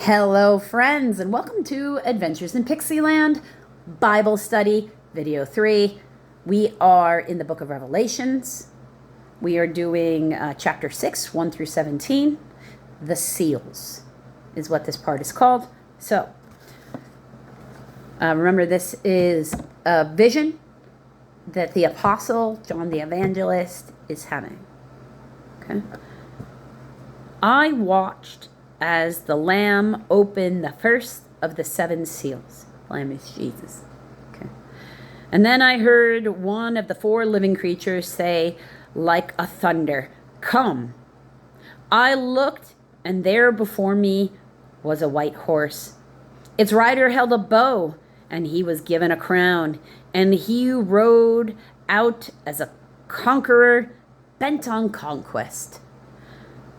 Hello, friends, and welcome to Adventures in Pixieland Bible Study, Video 3. We are in the book of Revelations. We are doing chapter 6, 1 through 17. The seals is what this part is called. So, remember, this is a vision that the apostle, John the Evangelist, is having. Okay? I watched as the Lamb opened the first of the seven seals. Lamb is Jesus. Okay. And then I heard one of the four living creatures say, like a thunder, "Come." I looked, and there before me was a white horse. Its rider held a bow, and he was given a crown, and he rode out as a conqueror bent on conquest.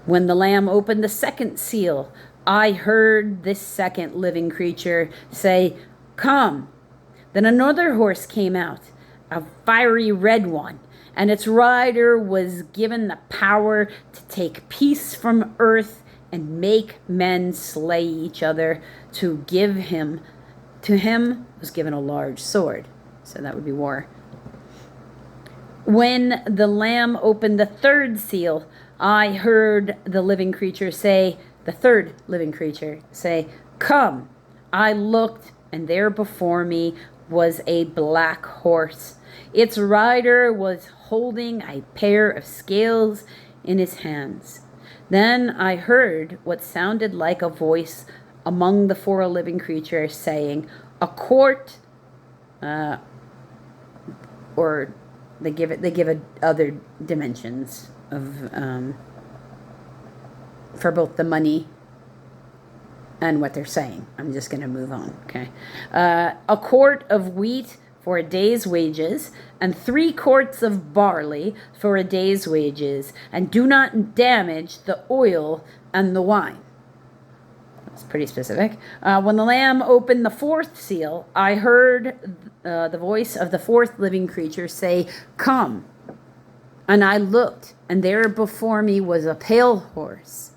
When the Lamb opened the second seal, I heard this second living creature say, "Come." Then another horse came out, a fiery red one, and its rider was given the power to take peace from earth and make men slay each other. To him was given a large sword. So that would be war. When the Lamb opened the third seal, I heard the third living creature say, "Come." I looked, and there before me was a black horse. Its rider was holding a pair of scales in his hands. Then I heard what sounded like a voice among the four living creatures saying, "A quart," or they give it other dimensions of for both the money and what they're saying. I'm just going to move on, okay? A quart of wheat for a day's wages, and 3 quarts of barley for a day's wages, and do not damage the oil and the wine. That's pretty specific. When the Lamb opened the fourth seal, I heard the voice of the fourth living creature say, "Come." And I looked, and there before me was a pale horse.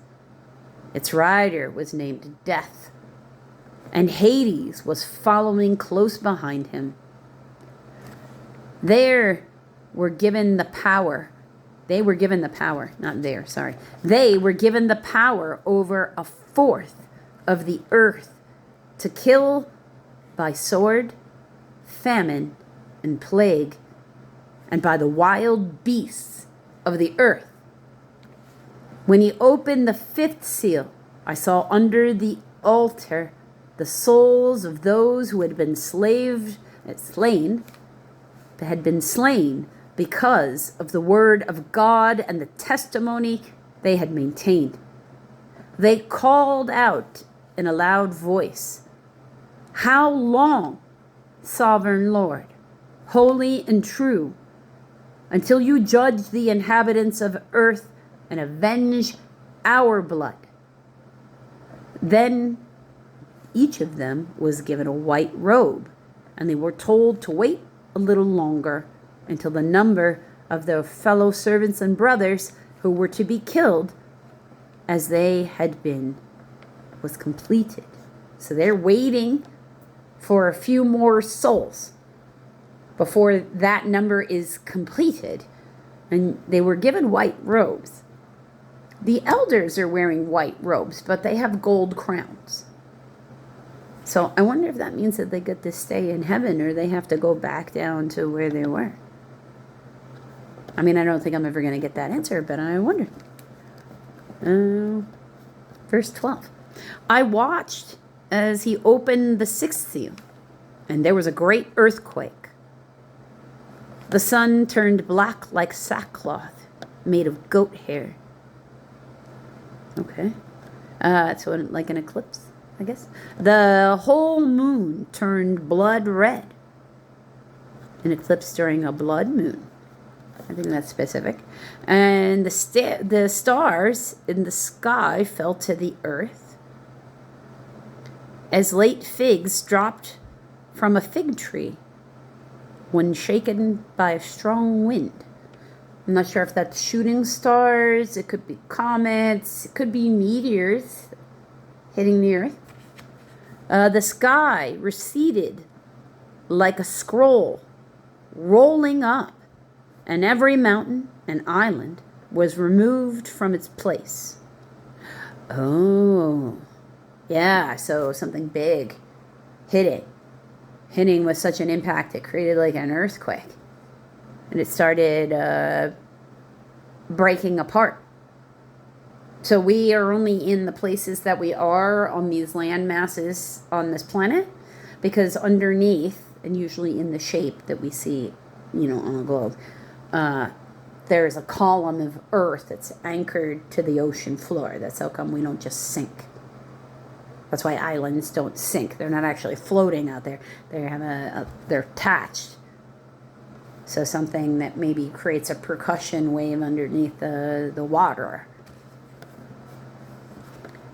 Its rider was named Death, and Hades was following close behind him. They were given the power over a fourth of the earth to kill by sword, famine, and plague, and by the wild beasts of the earth. When he opened the fifth seal, I saw under the altar the souls of those who had been slain because of the word of God and the testimony they had maintained. They called out in a loud voice, "How long, sovereign Lord, holy and true, until you judge the inhabitants of earth and avenge our blood?" Then each of them was given a white robe, and they were told to wait a little longer until the number of their fellow servants and brothers who were to be killed as they had been was completed. So they're waiting for a few more souls before that number is completed. And they were given white robes. The elders are wearing white robes, but they have gold crowns. So I wonder if that means that they get to stay in heaven or they have to go back down to where they were. I mean, I don't think I'm ever going to get that answer, but I wonder. Verse 12. I watched as he opened the sixth seal, and there was a great earthquake. The sun turned black like sackcloth made of goat hair. Okay. So like an eclipse, I guess. The whole moon turned blood red. An eclipse during a blood moon. I think that's specific. And the stars in the sky fell to the earth as late figs dropped from a fig tree when shaken by a strong wind. I'm not sure if that's shooting stars. It could be comets. It could be meteors hitting the earth. The sky receded like a scroll rolling up, and every mountain and island was removed from its place. Oh, yeah, so something big hitting with such an impact it created like an earthquake. And it started breaking apart. So we are only in the places that we are on these land masses on this planet because underneath, and usually in the shape that we see, on a globe, there's a column of earth that's anchored to the ocean floor. That's how come we don't just sink. That's why islands don't sink. They're not actually floating out there. They're attached. So something that maybe creates a percussion wave underneath the water.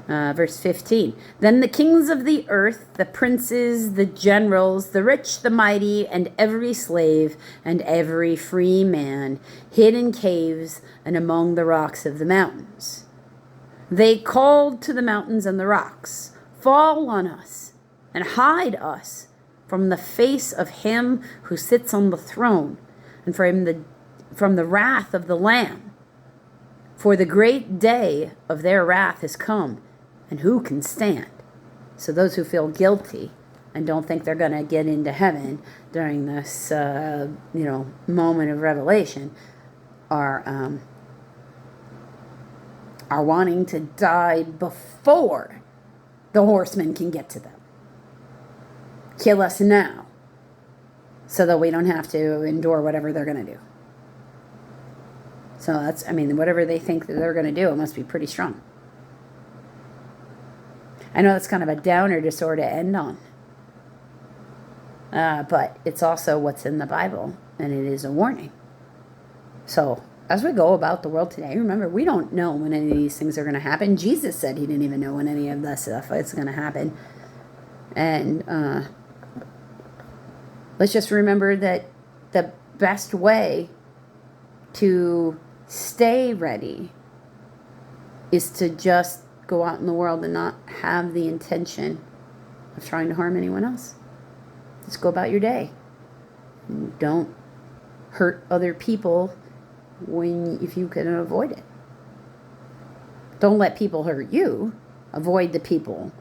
Verse 15. Then the kings of the earth, the princes, the generals, the rich, the mighty, and every slave and every free man hid in caves and among the rocks of the mountains. They called to the mountains and the rocks, "Fall on us and hide us from the face of him who sits on the throne and from the wrath of the Lamb. For the great day of their wrath is come, and who can stand?" So those who feel guilty and don't think they're going to get into heaven during this, moment of revelation are wanting to die before the horsemen can get to them. Kill us now so that we don't have to endure whatever they're going to do. So whatever they think that they're going to do, it must be pretty strong. I know that's kind of a downer to sort of end on. But it's also what's in the Bible, and it is a warning. So as we go about the world today, remember, we don't know when any of these things are going to happen. Jesus said he didn't even know when any of that stuff is going to happen. And let's just remember that the best way to stay ready is to just go out in the world and not have the intention of trying to harm anyone else. Just go about your day. Don't hurt other people if you can avoid it. Don't let people hurt you. Avoid the people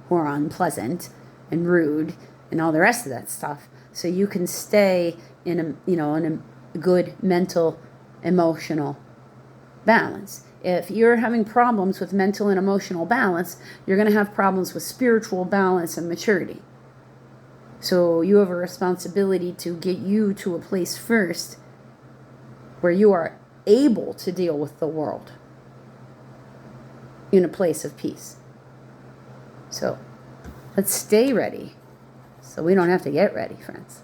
who are unpleasant and rude and all the rest of that stuff, so you can stay in a good mental, emotional balance. If you're having problems with mental and emotional balance, you're going to have problems with spiritual balance and maturity. So you have a responsibility to get you to a place first where you are able to deal with the world in a place of peace. So let's stay ready so we don't have to get ready, friends.